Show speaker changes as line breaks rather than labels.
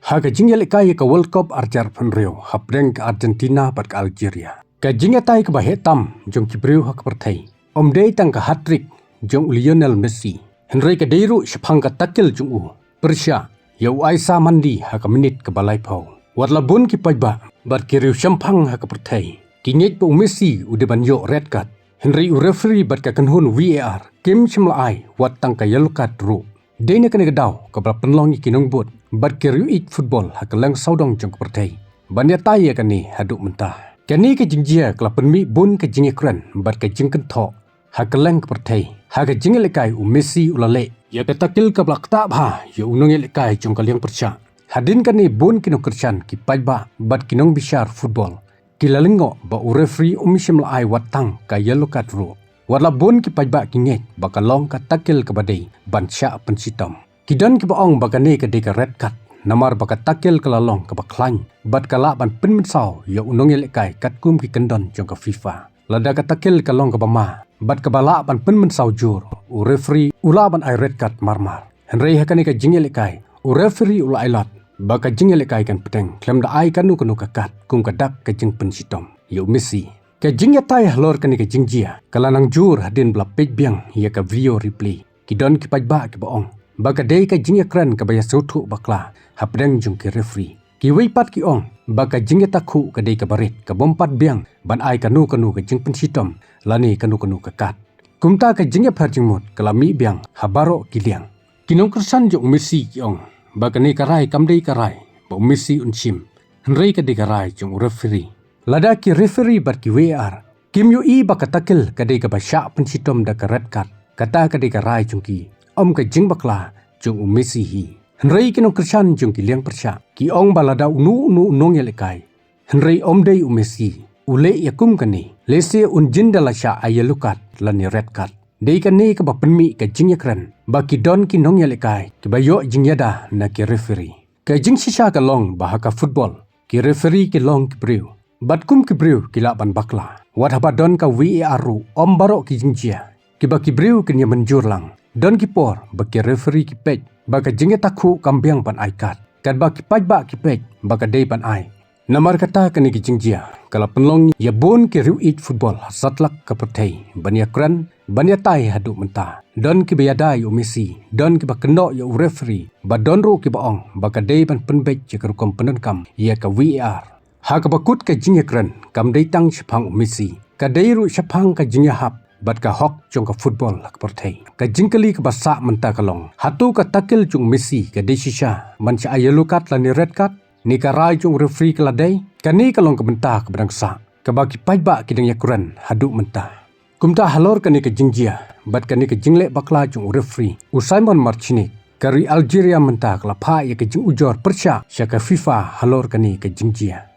Haga jingle kai ka World Cup arjar penrio hapreng ke Argentina bat ke Algeria. Ka jingle tai ke bahetam jong kibriu hak pertai. Om dei tang ka hat-trick jong Lionel Messi. Henry ka deiru shapang ka takil jong u. Persya yau Aisa mandi hak menit ke balai pau. Watla bun ki pajba bat kiriu shampang hak pertai. Kinyet po Messi udeban yo red card. Henry u referee bat ka kenhun VAR. Kim chimlaai wat tang ka yellow card ru. Dene kena gedau kabla penlong ikinong bot bat kiriu ik football hak lang saudong jong pertai. Bandia tai kani haduk mentah. Kani ke jingjia kala penmi bun ke jingi kran bat ke jingken tho hak lang pertai. Hak jingi lekai u Messi ulale. Ya ketakil kabla kta bha ya unong lekai jong kaliang persya. Hadin kani bun kinong kersan ki pajba bat kinong bishar football. Kilalingo ba u referee umishim lai watang ka yellow card ru. Warla bun ki pajba kinget bakalong ka takil ke badai ban sya pensitam. Kidan ki baong bakane ke deka red card. Namar baka takil ke lalong ke baklan. Bat kala ban penmensau ya unong lekai kat kum ki kendon jong ka FIFA. Lada ka takil ke long ke bama. Bat ke bala ban penmensau jur. U referee ula ban ai red card marmar. Henry hakane ka jinge lekai. U referee ula ailat. Baka jinge lekai kan peteng. Klem da ai kanu kanu kakat kum kadak ke jing pensitam. Ya Messi. Ka jingya tai halor kani ka jingjia. Kalanang jur hadin bela page biang ya ka video replay. Kidon ki pajba ki baong. Baka dei ka jingya kran ka baya sautu bakla. Hapdeng jung ki referee. Ki weipat ki ong. Baka jingya takhu ka dei ka barit. Ka bompat biang. Ban ai kanu kanu ka jing pensitom. Lani kanu kanu kakat. Kumta ka jingya parjingmut. Kalami biang. Habaro kiliang. Kinong kersan jung Messi ki ong. Baka ni karai kamdei karai. Ba Messi unsim. Henry ka dei karai jung referee. Lada ki referee bat ki VAR. Kim yu i baka takil kadai ka basya pensitom da ka red card. Kata kadai ka rai jungki. Om ka jing bakla jung Messi hi. Henry kinong kersan jungki liang persya. Ki ong balada unu unong yelekai. Henry om dei Messi. Ule yakum kani. Lese unjin dala sya yellow card lani red card. Dei kani ka bapenmi ka jing yakran. Baki don ki nong yelekai. Ki bayo jing yada na ki referee. Ka jing sisa ka long bahaka football. Ki referee ki long ki briu. Batkum kibriu kila ban bakla. Wat haba don ka VAR ru om barok ki jingjia. Kiba kibriu kenya menjur lang. Don ki por baki referee ki pej. Baka jinge takhu kambiang ban aikat. Kad baki pajba ki pej baka dei ban ai. Namar kata kani ki jingjia. Kala penlong ya bon ki riu it football satlak ka pertai. Bania kran bania tai haduk mentah. Don ki bayadai u Messi. Don ki bakeno ya u referee. Ba don ru ki baong baka dei ban penbej ya kerukom penenkam ya ka VAR. Hak bakut ka jingya kran kam dei tang shapang Messi. Ka deiru shapang ka jingya hap bat ka hok jong ka football hak pertai. Ka jingkali ka basa menta kalong. Hatu ka takil jong Messi ka dei sisa man sya yellow card lani red card. Ni ka rai jong referee ka ladai. Ka ni kalong ka benta ka bedang sa. Ka bagi pajba kidang yakuran haduk menta. Kumta halor ka ni ka jingjia bat ka ni ka jingle bakla jong referee. U Simon Martinic. Kari Algeria menta ka lapa ya ka jing ujor persya sya ka FIFA halor ka ni ka jingjia.